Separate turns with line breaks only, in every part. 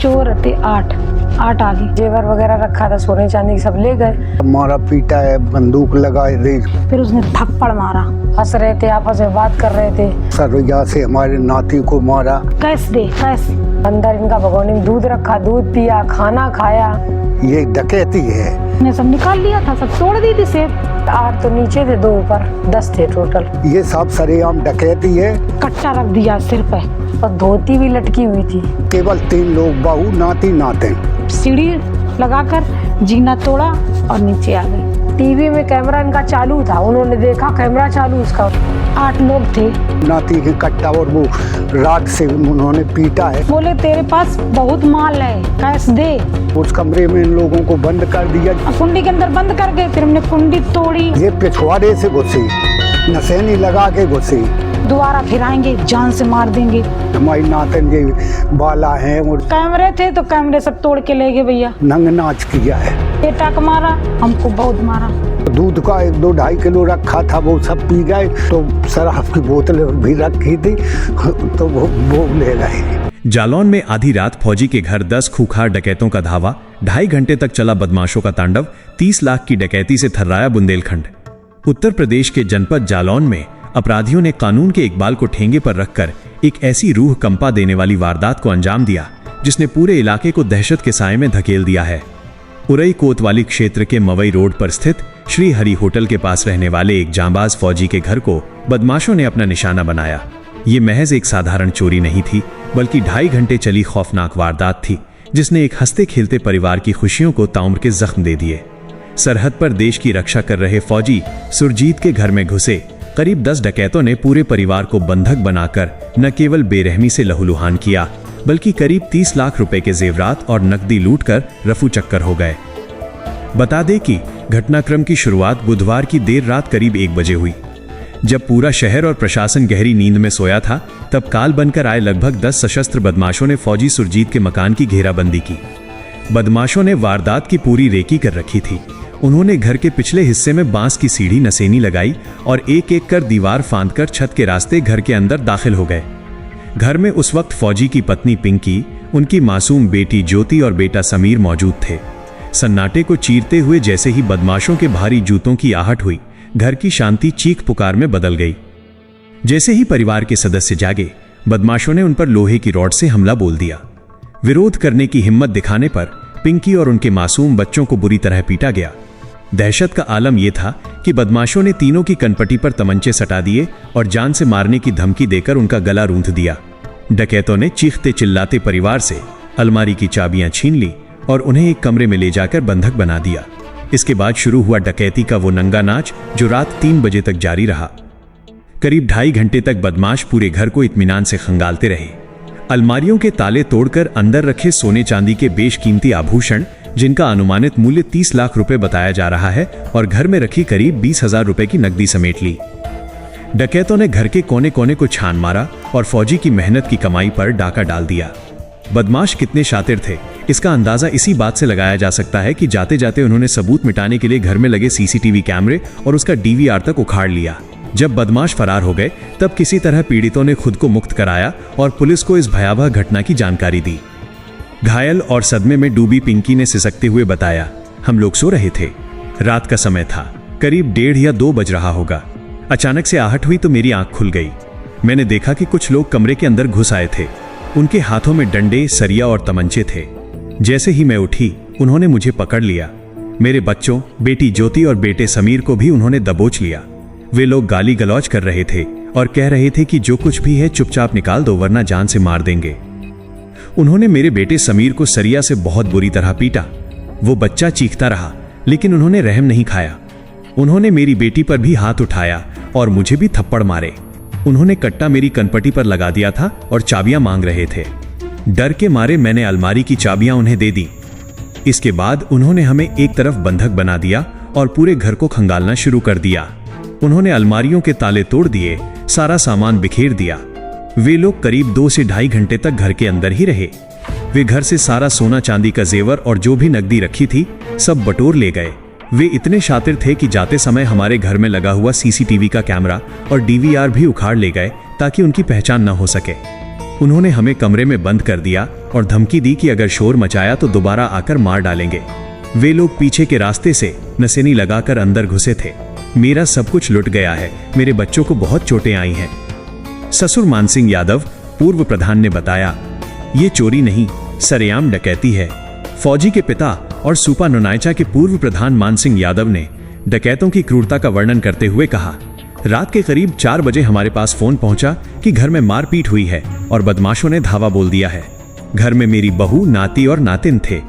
चोर थे आठ आगे, जेवर वगैरह रखा था सोने चांदी सब ले गए।
मारा पीटा है, बंदूक लगाए थे।
फिर उसने थप्पड़ मारा, हंस रहे थे, आपस में बात कर रहे थे।
सरैया से हमारे नाती को मारा।
कैस अंदर इनका भगोनी में दूध रखा, दूध पिया, खाना खाया।
ये डकैती है।
ने सब निकाल लिया था, सब तोड़ दी थी सेफ। 8 तो नीचे थे, 2 ऊपर, 10 थे टोटल।
ये सब सरेआम डकैती है।
कट्टा रख दिया सिर पे और धोती भी लटकी हुई थी।
केवल 3 लोग, बहू नाती नाते।
सीढ़ी लगाकर जीना तोड़ा और नीचे आ गई। टीवी में कैमरा इनका चालू था, उन्होंने देखा कैमरा चालू उसका। 8 लोग थे। नाती के कट्टा और वो रात से उन्होंने पीटा है। बोले तेरे पास बहुत माल है, कैश दे। उस कमरे में इन लोगों को बंद कर दिया, कुंडी के अंदर बंद कर गए। फिर हमने कुंडी तोड़ी। ये पिछवाड़े से घुसी, नसेनी लगा के घुसी। दोबारा फिर आएंगे, जान से मार देंगे। हमारी नातन के बाला है और कैमरे थे तो कैमरे सब तोड़ के ले गए भैया। नंग नाच किया है। बेटा को मारा, हमको बहुत मारा। दूध का 1-2-2.5 किलो रखा था, वो सब पी गए। तो शराब की बोतल भी रखी थी तो वो ले गए।
जालौन में आधी रात फौजी के घर 10 खूंखार डकैतों का धावा। 2.5 घंटे तक चला बदमाशों का तांडव। 30 लाख की डकैती से थर्राया बुंदेलखंड। उत्तर प्रदेश के जनपद जालौन में अपराधियों ने कानून के इकबाल को ठेंगे पर रखकर एक ऐसी रूह कंपा देने वाली वारदात को अंजाम दिया जिसने पूरे इलाके को दहशत के साए में धकेल दिया है। उरई कोतवाली क्षेत्र के मवई रोड पर स्थित श्री हरि होटल के पास रहने वाले एक जांबाज फौजी के घर को बदमाशों ने अपना निशाना बनाया। ये महज एक साधारण चोरी नहीं थी, बल्कि 2.5 घंटे चली खौफनाक वारदात थी जिसने एक हंसते खेलते परिवार की खुशियों को ताउम्र के जख्म दे दिए। सरहद पर देश की रक्षा कर रहे फौजी सुरजीत के घर में घुसे करीब 10 डकैतों ने पूरे परिवार को बंधक बनाकर न केवल बेरहमी से लहूलुहान किया, बल्कि करीब 30 लाख रुपए के जेवरात और नकदी लूटकर रफू चक्कर हो गए। बता दें कि घटनाक्रम की शुरुआत बुधवार की देर रात करीब 1 बजे हुई। जब पूरा शहर और प्रशासन गहरी नींद में सोया था, तब काल बनकर आए लगभग 10 सशस्त्र बदमाशों ने फौजी सुरजीत के मकान की घेराबंदी की। बदमाशों ने वारदात की पूरी रेकी कर रखी थी। उन्होंने घर के पिछले हिस्से में बांस की सीढ़ी नसेनी लगाई और एक एक कर दीवार फांदकर छत के रास्ते घर के अंदर दाखिल हो गए। घर में उस वक्त फौजी की पत्नी पिंकी, उनकी मासूम बेटी ज्योति और बेटा समीर मौजूद थे। सन्नाटे को चीरते हुए जैसे ही बदमाशों के भारी जूतों की आहट हुई, घर की शांति चीख पुकार में बदल गई। जैसे ही परिवार के सदस्य जागे, बदमाशों ने उन पर लोहे की रॉड से हमला बोल दिया। विरोध करने की हिम्मत दिखाने पर पिंकी और उनके मासूम बच्चों को बुरी तरह पीटा गया। दहशत का आलम यह था कि बदमाशों ने तीनों की कनपटी पर तमंचे सटा दिए और जान से मारने की धमकी देकर उनका गला रूंध दिया। डकैतों ने चीखते चिल्लाते परिवार से अलमारी की चाबियां छीन ली और उन्हें एक कमरे में ले जाकर बंधक बना दिया। इसके बाद शुरू हुआ डकैती का वो नंगा नाच जो रात 3 बजे तक जारी रहा। करीब 2.5 घंटे तक बदमाश पूरे घर को इत्मीनान से खंगालते रहे। अलमारियों के ताले तोड़कर अंदर रखे सोने चांदी के बेशकीमती आभूषण, जिनका अनुमानित मूल्य 30 लाख रुपए बताया जा रहा है, और घर में रखी करीब 20,000 रुपए की नकदी समेट ली। डकैतों ने घर के कोने कोने को छान मारा और फौजी की मेहनत की कमाई पर डाका डाल दिया। बदमाश कितने शातिर थे, इसका अंदाजा इसी बात से लगाया जा सकता है कि जाते जाते उन्होंने सबूत मिटाने के लिए घर में लगे सीसीटीवी कैमरे और उसका डीवीआर तक उखाड़ लिया। जब बदमाश फरार हो गए, तब किसी तरह पीड़ितों ने खुद को मुक्त कराया और पुलिस को इस भयावह घटना की जानकारी दी। घायल और सदमे में डूबी पिंकी ने सिसकते हुए बताया, हम लोग सो रहे थे, रात का समय था, करीब 1:30 या 2 बज रहा होगा। अचानक से आहट हुई तो मेरी आंख खुल गई। मैंने देखा कि कुछ लोग कमरे के अंदर घुस आए थे। उनके हाथों में डंडे, सरिया और तमंचे थे। जैसे ही मैं उठी, उन्होंने मुझे पकड़ लिया। मेरे बच्चों, बेटी ज्योति और बेटे समीर को भी उन्होंने दबोच लिया। वे लोग गाली गलौज कर रहे थे और कह रहे थे कि जो कुछ भी है चुपचाप निकाल दो, वरना जान से मार देंगे। उन्होंने मेरे बेटे समीर को सरिया से बहुत बुरी तरह पीटा। वो बच्चा चीखता रहा, लेकिन उन्होंने रहम नहीं खाया। उन्होंने मेरी बेटी पर भी हाथ उठाया और मुझे भी थप्पड़ मारे। उन्होंने कट्टा मेरी कनपटी पर लगा दिया था और चाबियां मांग रहे थे। डर के मारे मैंने अलमारी की चाबियां उन्हें दे दी। इसके बाद उन्होंने हमें एक तरफ बंधक बना दिया और पूरे घर को खंगालना शुरू कर दिया। उन्होंने अलमारियों के ताले तोड़ दिए, सारा सामान बिखेर दिया। वे लोग करीब 2 से 2.5 घंटे तक घर के अंदर ही रहे। वे घर से सारा सोना चांदी का जेवर और जो भी नकदी रखी थी सब बटोर ले गए। वे इतने शातिर थे कि जाते समय हमारे घर में लगा हुआ सीसीटीवी का कैमरा और डीवीआर भी उखाड़ ले गए ताकि उनकी पहचान न हो सके। उन्होंने हमें कमरे में बंद कर दिया और धमकी दी कि अगर शोर मचाया तो दोबारा आकर मार डालेंगे। वे लोग पीछे के रास्ते से नसेनी लगाकर अंदर घुसे थे। मेरा सब कुछ लुट गया है, मेरे बच्चों को बहुत चोटें आई हैं। ससुर मानसिंह यादव पूर्व प्रधान ने बताया, ये चोरी नहीं, सरेआम डकैती है। फौजी के पिता और सुपा नोनायचा के पूर्व प्रधान मानसिंह यादव ने डकैतों की क्रूरता का वर्णन करते हुए कहा, रात के करीब 4 बजे हमारे पास फोन पहुंचा कि घर में मारपीट हुई है और बदमाशों ने धावा बोल दिया है। घर में मेरी बहू, नाती और नातिन थे।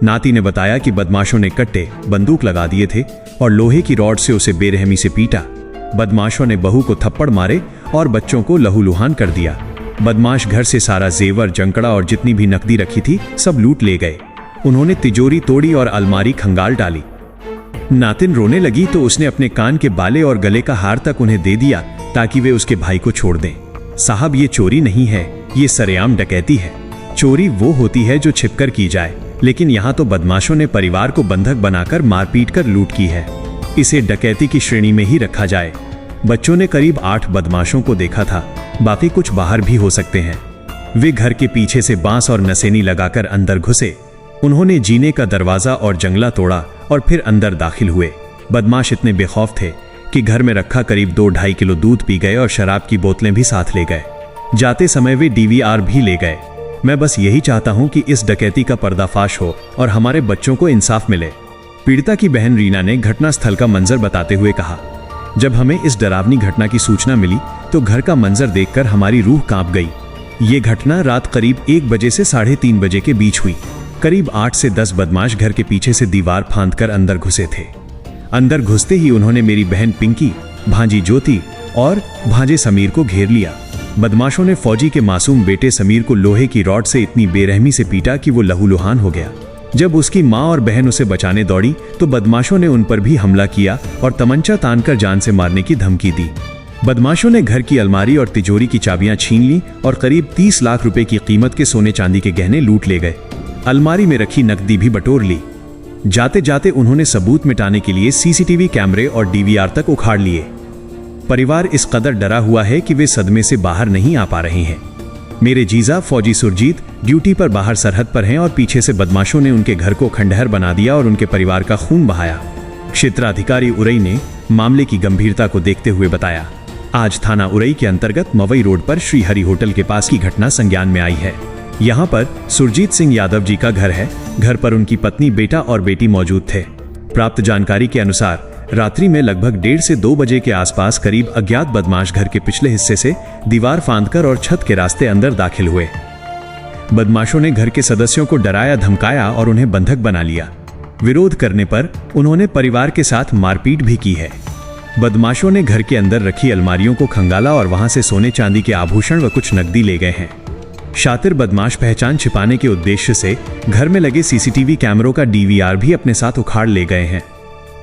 नाती ने बताया कि बदमाशों ने कट्टे, बंदूक लगा दिए थे और लोहे की रॉड से उसे बेरहमी से पीटा। बदमाशों ने बहू को थप्पड़ मारे और बच्चों को लहूलुहान कर दिया। बदमाश घर से सारा जेवर, जंकड़ा और जितनी भी नकदी रखी थी सब लूट ले गए। उन्होंने तिजोरी तोड़ी और अलमारी खंगाल डाली। नातिन रोने लगी तो उसने अपने कान के बाले और गले का हार तक उन्हें दे दिया ताकि वे उसके भाई को छोड़ दें। साहब, ये चोरी नहीं है, ये सरेआम डकैती है। चोरी वो होती है जो छिपकर की जाए, लेकिन यहाँ तो बदमाशों ने परिवार को बंधक बनाकर मारपीट कर लूट की है। इसे डकैती की श्रेणी में ही रखा जाए। बच्चों ने करीब 8 बदमाशों को देखा था, बाकी कुछ बाहर भी हो सकते हैं। वे घर के पीछे से बांस और नसेनी लगाकर अंदर घुसे। उन्होंने जीने का दरवाजा और जंगला तोड़ा और फिर अंदर दाखिल हुए। बदमाश इतने बेखौफ थे कि घर में रखा करीब 2-2.5 किलो दूध पी गए और शराब की बोतलें भी साथ ले गए। जाते समय वे DVR भी ले गए। मैं बस यही चाहता हूं कि इस डकैती का पर्दाफाश हो और हमारे बच्चों को इंसाफ मिले। पीड़िता की बहन रीना ने घटनास्थल का मंजर बताते हुए कहा, जब हमें इस डरावनी घटना की सूचना मिली तो घर का मंजर देखकर हमारी रूह कांप गई। ये घटना रात करीब 1 बजे से 3:30 बजे के बीच हुई। करीब 8 से 10 बदमाश घर के पीछे से दीवार फांदकर अंदर घुसे थे। अंदर घुसते ही उन्होंने मेरी बहन पिंकी, भांजी ज्योति और भांजे समीर को घेर लिया। बदमाशों ने फौजी के मासूम बेटे समीर को लोहे की रॉड से इतनी बेरहमी से पीटा कि वो लहूलुहान हो गया। जब उसकी मां और बहन उसे बचाने दौड़ी तो बदमाशों ने उन पर भी हमला किया और तमंचा तानकर जान से मारने की धमकी दी। बदमाशों ने घर की अलमारी और तिजोरी की चाबियां छीन ली और करीब 30 लाख रुपए की कीमत के सोने चांदी के गहने लूट ले गए। अलमारी में रखी नकदी भी बटोर ली। जाते जाते उन्होंने सबूत मिटाने के लिए CCTV कैमरे और DVR तक उखाड़ लिए। परिवार इस कदर डरा हुआ है कि वे सदमे से बाहर नहीं आ पा रहे हैं। मेरे जीजा फौजी सुरजीत ड्यूटी पर बाहर सरहद पर हैं और पीछे से बदमाशों ने उनके घर को खंडहर बना दिया और उनके परिवार का खून बहाया। क्षेत्राधिकारी उरई ने मामले की गंभीरता को देखते हुए बताया, आज थाना उरई के अंतर्गत मवई रोड पर श्री हरि होटल के पास की घटना संज्ञान में आई है। यहाँ पर सुरजीत सिंह यादव जी का घर है। घर पर उनकी पत्नी, बेटा और बेटी मौजूद थे। प्राप्त जानकारी के अनुसार रात्रि में लगभग 1:30 से 2 बजे के आसपास करीब अज्ञात बदमाश घर के पिछले हिस्से से दीवार फांदकर और छत के रास्ते अंदर दाखिल हुए। बदमाशों ने घर के सदस्यों को डराया, धमकाया और उन्हें बंधक बना लिया। विरोध करने पर उन्होंने परिवार के साथ मारपीट भी की है। बदमाशों ने घर के अंदर रखी अलमारियों को खंगाला और वहां से सोने चांदी के आभूषण व कुछ नकदी ले गए हैं। शातिर बदमाश पहचान छिपाने के उद्देश्य से घर में लगे CCTV कैमरों का DVR भी अपने साथ उखाड़ ले गए हैं।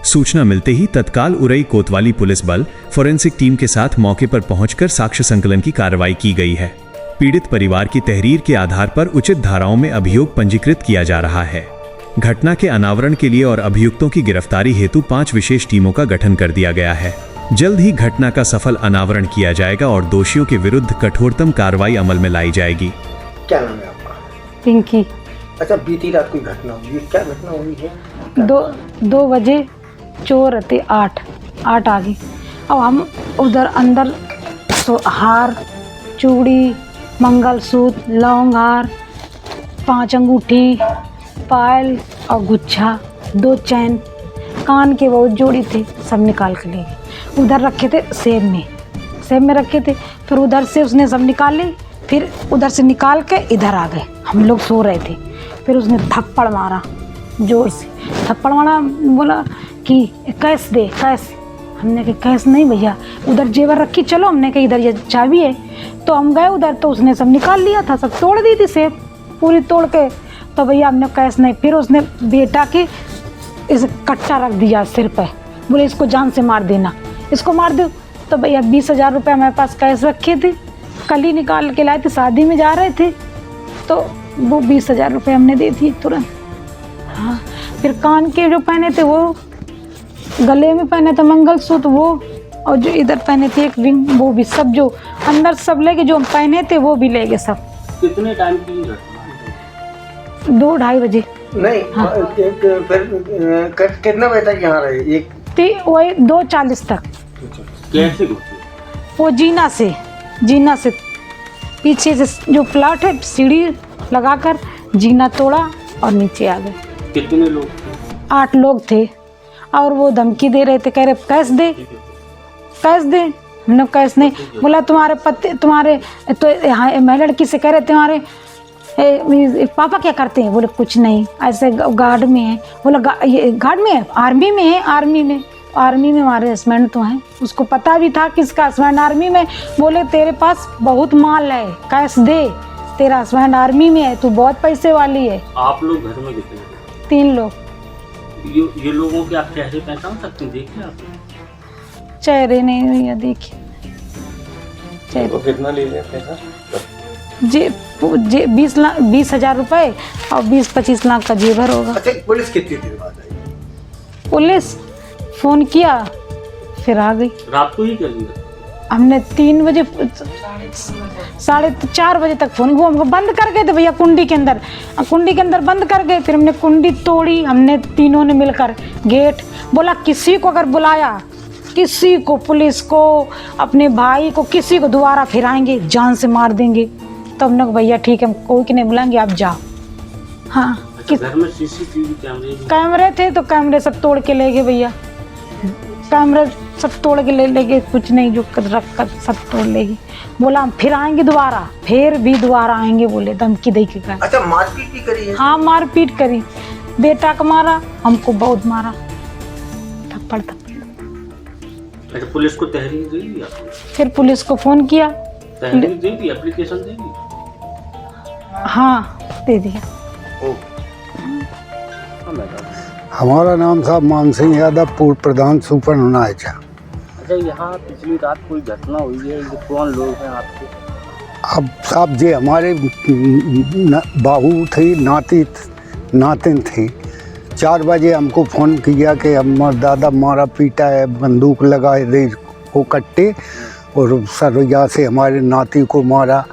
सूचना मिलते ही तत्काल उरई कोतवाली पुलिस बल फोरेंसिक टीम के साथ मौके पर पहुंचकर साक्ष्य संकलन की कार्रवाई की गई है। पीड़ित परिवार की तहरीर के आधार पर उचित धाराओं में अभियोग पंजीकृत किया जा रहा है। घटना के अनावरण के लिए और अभियुक्तों की गिरफ्तारी हेतु 5 विशेष टीमों का गठन कर दिया गया है। जल्द ही घटना का सफल अनावरण किया जाएगा और दोषियों के विरुद्ध कठोरतम कार्रवाई अमल में लाई जाएगी।
क्या नाम है आपका?
पिंकी।
अच्छा, बीती रात कोई घटना हुई है, क्या घटना हुई है?
2 बजे चोर रहते 8 आ गए। अब हम उधर अंदर हार, चूड़ी, मंगलसूत्र, लौंग हार, 5 अंगूठी, पायल और गुच्छा, 2 चैन, कान के वो जोड़ी थे, सब निकाल के ले गए। उधर रखे थे सेब में रखे थे। फिर उधर से उसने सब निकाल ली। फिर उधर से निकाल के इधर आ गए। हम लोग सो रहे थे। फिर उसने थप्पड़ मारा, जोर से थप्पड़ मारा। बोला कि कैश दे, कैश। हमने कहा कैश नहीं भैया, उधर जेवर रखी, चलो। हमने कहा इधर ये चाबी है। तो हम गए उधर, तो उसने सब निकाल लिया था, सब तोड़ दी थी सेब पूरी तोड़ के। तो भैया हमने कैश नहीं। फिर उसने बेटा के इस कट्टा रख दिया सिर पे, बोले इसको जान से मार देना, इसको मार दो। तो भैया 20,000 रुपये हमारे पास कैश रखे थे, कल ही निकाल के लाए थे, शादी में जा रहे थे। तो वो 20,000 रुपये हमने दे दिए तुरंत। हाँ, फिर कान के जो पहने थे वो, गले में पहने थे मंगलसूत्र वो, और जो इधर पहने थे एक रिंग, वो भी सब जो अंदर सब ले गए, जो हम पहने थे वो भी ले गए सब।
कितने टाइम की घटना है?
2-2:30 बजे।
नहीं
हाँ।
फिर कितना बजे तक यहाँ रहे? एक
वही 2:40 तक।
कैसे घुसे?
वो जीना से पीछे से जो प्लाट है सीढ़ी लगाकर जीना तोड़ा और नीचे आ गए।
कितने लोग थे?
8 लोग थे और वो धमकी दे रहे थे, कह रहे कैश दे। हमने कैश नहीं बोला, तुम्हारे पति तुम्हारे तो यहाँ मैं लड़की से कह रहे तुम्हारे पापा क्या करते हैं? बोले कुछ नहीं, ऐसे गार्ड में है। बोला ये गार्ड में है? आर्मी में है। आर्मी में हमारे हस्बैंड तो हैं। उसको पता भी था कि इसका हस्बैंड आर्मी में। बोले तेरे पास बहुत माल है, कैश दे, तेरा हस्बैंड आर्मी में है, तू बहुत पैसे वाली है।
आप लोग घर में कितने थे?
3 लोग।
ये लोगों के आप चेहरे पहचान सकते हैं? देखे आप?
चेहरे नहीं भैया देखे।
तो कितना ले रहे पैसा?
जी 20,000 रुपए और 20-25 लाख का जेवर होगा।
अच्छा, पुलिस कितनी देर बाद आई?
पुलिस फोन किया फिर आ गई।
रात को ही कर लिया?
हमने 3 बजे 4:30 बजे तक फोन, वो हमको बंद कर गए थे भैया कुंडी के अंदर बंद कर गए। फिर हमने कुंडी तोड़ी, हमने तीनों ने मिलकर गेट। बोला किसी को अगर बुलाया, किसी को, पुलिस को, अपने भाई को, किसी को दोबारा फिर आएंगे, जान से मार देंगे। तो हमने कहा भैया ठीक है, हम कोई के नहीं बुलाएंगे, आप जाओ। हाँ,
अच्छा, घर में सीसीटीवी
कैमरे थे तो कैमरे सब तोड़ के ले गए भैया। कैमरे सब तोड़ के ले गए, कुछ नहीं जो रख कर सब तोड़ ले गए। बोला हम फिर आएंगे दोबारा, फिर भी दोबारा आएंगे बोले, धमकी दे के गए।
अच्छा, मारपीट भी करी है?
हाँ, मारपीट करी, बेटा को मारा, हमको बहुत मारा, थप्पड़।
अच्छा, पुलिस को तहरीर दे दी आपने?
फिर पुलिस को फोन किया।
तहरीर दे दी, एप्लीकेशन दे दी?
हाँ, दे दिया।
हमारा नाम साहब मान सिंह यादव, पूर्व प्रधान सुपर नायचा।
अच्छा, यहाँ पिछली रात कोई घटना हुई है, ये कौन लोग हैं आपके?
अब साहब जी हमारे बहू थी, नातिन थी। 4 बजे हमको फ़ोन किया कि हमारा दादा मारा पीटा है, बंदूक लगाए दे वो कट्टे, और सरैया से हमारे नाती को मारा,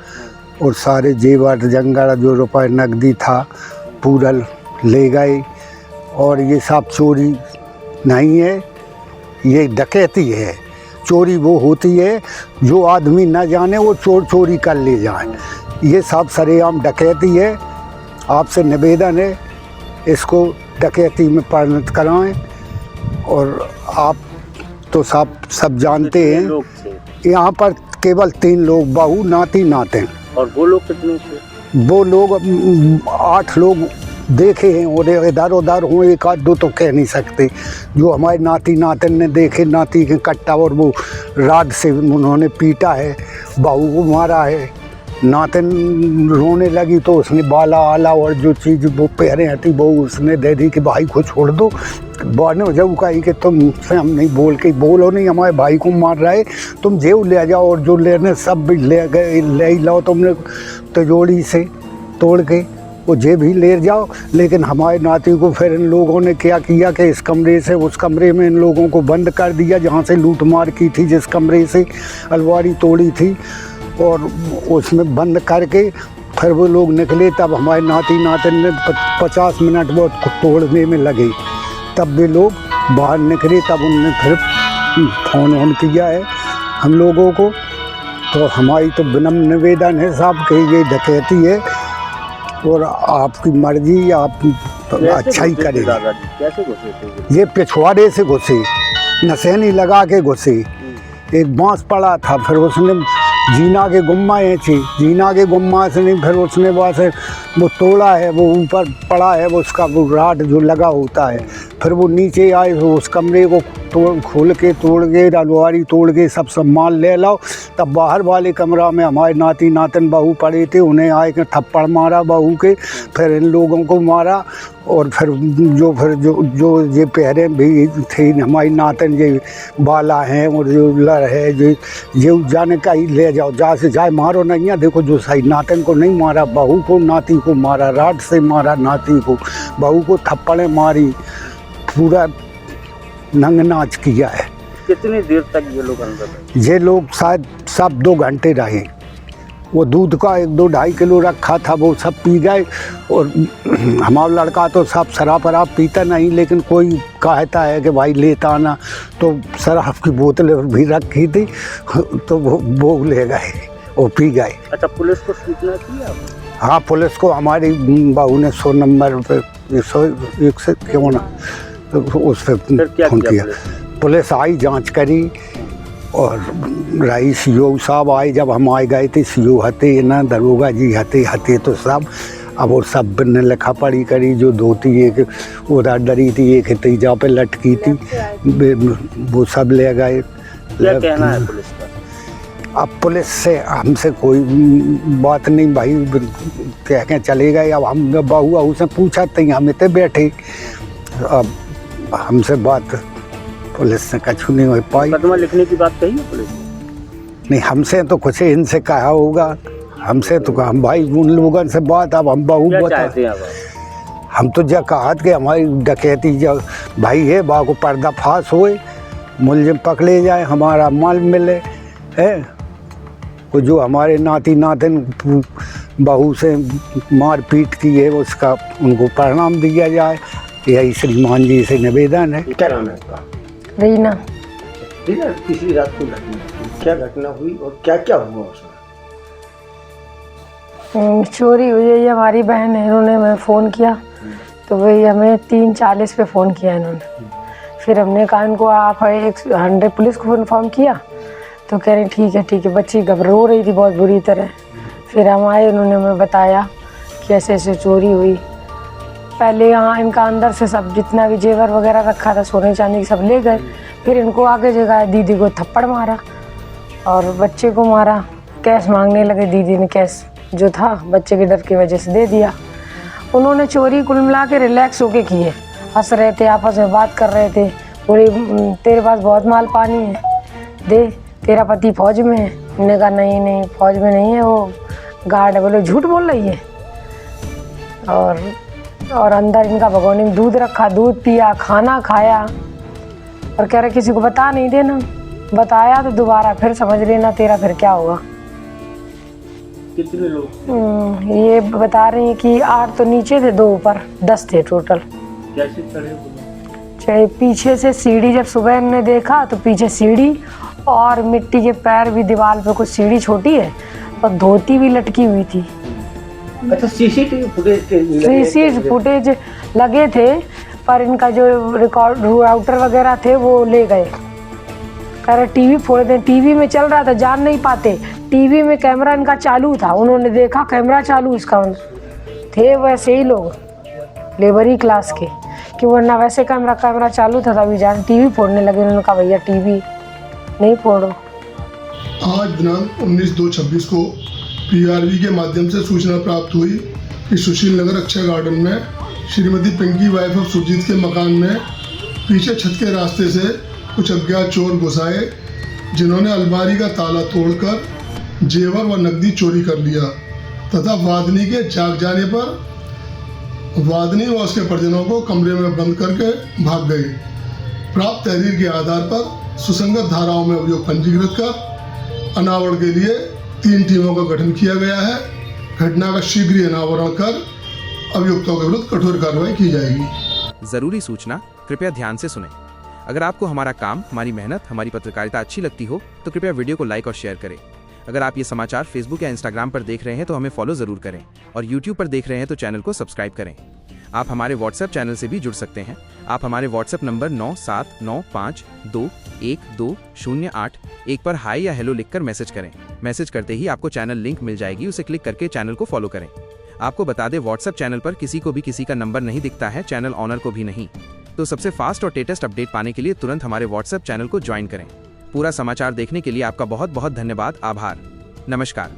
और सारे जेवर जंगल जो रुपए नकदी था पूरा ले गए। और ये सब चोरी नहीं है, ये डकैती है। चोरी वो होती है जो आदमी न जाने वो चोरी कर ले जाए। ये सब सरेआम डकैती है। आपसे निवेदन है इसको डकैती में परिणत कराएं। और आप तो सब जानते हैं, यहाँ पर केवल 3 लोग, बहू, नातिन।
और वो लोग कितने थे?
वो लोग 8 लोग देखे हैं, और इधर उधर हों, 1-2 तो कह नहीं सकते। जो हमारे नातिन ने देखे, नाती के कट्टा और वो राड से उन्होंने पीटा है, बहू को मारा है। नातिन रोने लगी तो उसने बाला आला और जो चीज़ वो पहरे थी वो उसने दे दी कि भाई को छोड़ दो। बाने जब कही कि तुमसे हम नहीं बोलो नहीं, हमारे भाई को मार रहा है, तुम जेब ले जाओ, और जो लेने सब ले गए, ले लाओ तुमने तिजोरी से तोड़ के वो जेब ही ले जाओ। लेकिन हमारे नाती को फिर इन लोगों ने क्या किया कि इस कमरे से उस कमरे में इन लोगों को बंद कर दिया जहाँ से लूट मार की थी, जिस कमरे से अलमारी तोड़ी थी, और उसमें बंद करके फिर वो लोग निकले। तब हमारे नातिन ने 50 मिनट वो तोड़ने में लगे, तब वे लोग बाहर निकले। तब उनने फिर फ़ोन किया है हम लोगों को। तो हमारी तो विनम्र निवेदन है साहब कि ये डकैती है, और आपकी मर्जी, आप अच्छा ही करेगा।
कैसे घुसे थे?
ये पिछवाड़े से घुसे, नशेनी लगा के घुसे। एक बांस पड़ा था, फिर उसने जीना के गुम्मा थी, जीना के गुम्मा से नहीं, फिर उसने वहाँ से वो तोड़ा है, वो ऊपर पड़ा है, वो उसका वो राड जो लगा होता है। फिर वो नीचे आए, तो उस कमरे को खोल के तोड़ के, अलमारी तोड़ के सब सामान ले लाओ। तब बाहर वाले कमरा में हमारे नातिन बहू पड़े थे, उन्हें आए के थप्पड़ मारा बहू के, फिर इन लोगों को मारा। और फिर जो ये पहरे भी थे हमारी नातिन, ये बाला हैं और जो लड़ है, जो जाने का ही ले जाओ, जा से जाए मारो नहीं है। देखो जो सही नातिन को नहीं मारा, बहू को नाती को मारा, राड से मारा नाती को, बहू को थप्पड़ें मारी, पूरा नंग नाच किया है।
कितनी देर तक ये लोग अंदर रहे?
ये लोग शायद सब 2 घंटे रहे। वो दूध का 1-2-2.5 किलो रखा था, वो सब पी गए। और हमारा लड़का तो सब शराब वराब पीता नहीं, लेकिन कोई कहता है कि भाई लेता आना, तो शराब की बोतल भी रखी थी, तो वो ले गए, वो पी गए।
अच्छा, पुलिस को सूचना की आपने?
हाँ, पुलिस को हमारी बहू ने 100 नंबर पे 101 से क्यों ना तो उस पर फोन किया। पुलिस आई, जांच करी, और रही सीओ साहब आए। जब हम आए गए थे, सीओ हते ना, दरोगा जी हते तो सब। अब वो सब ने लिखा पढ़ी करी, जो धोती एक उधर डरी थी, एक तेजा पे लटकी थी, वो सब ले गए।
क्या कहना है पुलिस का?
अब पुलिस से हमसे कोई बात नहीं भाई, कह के चले गए। अब हम बहू से पूछा तो हम इतने बैठे, अब हमसे बात पुलिस से कछु नहीं हो पाई।
मुकदमा लिखने की बात कही है पुलिस ने?
नहीं, हमसे तो कुछ इनसे कहा होगा, हमसे तो हम भाई उन लोगों से बात। अब हम बहू बता, हम तो जब कहा कि हमारी डकैती जब भाई है, बा को पर्दाफाश होए, मुलजिम पकड़े जाए, हमारा माल मिले है, तो जो हमारे नाती नातिन बहू से मार पीट की है, उसका उनको परिणाम दिया जाए, यही श्रीमान जी से निवेदन है।
क्या नाम है आपका?
रीना।
रीना, पिछली रात को क्या घटना हुई और क्या क्या हुआ उसमें?
चोरी हुई है, ये हमारी बहन है, इन्होंने हमें फ़ोन किया, तो वही हमें 3:40 पे फ़ोन किया इन्होंने। फिर हमने कहा इनको आप 100 पुलिस को इन्फॉर्म किया, तो कह रहे ठीक है। बच्ची रो रही थी बहुत बुरी तरह। फिर हम आए, उन्होंने हमें बताया कि ऐसे ऐसे चोरी हुई। पहले यहाँ इनका अंदर से सब जितना भी जेवर वगैरह रखा था, सोने चांदी की, सब ले गए। फिर इनको आगे जगह दीदी को थप्पड़ मारा और बच्चे को मारा। कैश मांगने लगे, दीदी ने कैश जो था बच्चे के डर की वजह से दे दिया। उन्होंने चोरी कुल मिला के रिलैक्स होके किए, हंस रहे थे, आपस में बात कर रहे थे। बोले तेरे पास बहुत माल पानी है, दे, तेरा पति फौज में है। हमने कहा नहीं फौज में नहीं है, वो गार्ड है। बोले झूठ बोल रही है। और अंदर इनका भगोने में दूध रखा, दूध पिया, खाना खाया, और कह रहे किसी को बता नहीं देना, बताया तो दोबारा फिर समझ लेना तेरा फिर क्या होगा।
कितने लोग?
ये बता रहे हैं कि 8 तो नीचे थे, 2 ऊपर, 10 थे टोटल।
कैसे चढ़े?
चाहे पीछे से सीढ़ी, जब सुबह ने देखा तो पीछे सीढ़ी और मिट्टी के पैर भी, दीवार पे कुछ सीढ़ी छोटी है और धोती भी लटकी हुई थी।
अच्छा, सीसीटीवी
फुटेज लगे थे, पर इनका जो रिकॉर्ड राउटर वगैरह थे वो ले गए। कह रहे टीवी फोड़ दें, टीवी में चल रहा था, जान नहीं पाते। टीवी में कैमरा इनका चालू था, उन्होंने देखा कैमरा चालू, इसका थे वैसे ही लोग लेबरी क्लास के, कि वरना वैसे कैमरा चालू था, तभी जान टीवी फोड़ने लगे। उन्होंने कहा भैया टीवी नहीं फोड़ो।
आज दिनांक 19/2/26 को PRV के माध्यम से सूचना प्राप्त हुई कि सुशील नगर अक्षय गार्डन में श्रीमती पिंकी वाइफ ऑफ सुरजीत के मकान में पीछे छत के रास्ते से कुछ अज्ञात चोर घुस आए, जिन्होंने अलमारी का ताला तोड़कर जेवर व नकदी चोरी कर लिया तथा वादनी के जाग जाने पर वादनी व उसके परिजनों को कमरे में बंद करके भाग गए। प्राप्त तहरीर के आधार पर सुसंगत धाराओं में अभियोग पंजीकृत कर अनावरण के लिए 3 टीमों का गठन किया गया है। घटना का शीघ्र ही अनावरण कर अभियुक्तों के विरुद्ध कठोर कार्रवाई की जाएगी।
जरूरी सूचना, कृपया ध्यान से सुनें। अगर आपको हमारा काम, हमारी मेहनत, हमारी पत्रकारिता अच्छी लगती हो तो कृपया वीडियो को लाइक और शेयर करें। अगर आप ये समाचार फेसबुक या इंस्टाग्राम पर देख रहे हैं तो हमें फॉलो जरूर करें, और यूट्यूब पर देख रहे हैं तो चैनल को सब्सक्राइब करें। आप हमारे व्हाट्सएप चैनल से भी जुड़ सकते हैं। आप हमारे व्हाट्सएप नंबर 9795212081 पर हाई या हेलो लिखकर मैसेज करें। मैसेज करते ही आपको चैनल लिंक मिल जाएगी, उसे क्लिक करके चैनल को फॉलो करें। आपको बता दें, व्हाट्सएप चैनल पर किसी को भी किसी का नंबर नहीं दिखता है, चैनल ऑनर को भी नहीं। तो सबसे फास्ट और लेटेस्ट अपडेट पाने के लिए तुरंत हमारे व्हाट्सएप चैनल को ज्वाइन करें। पूरा समाचार देखने के लिए आपका बहुत बहुत धन्यवाद। आभार। नमस्कार।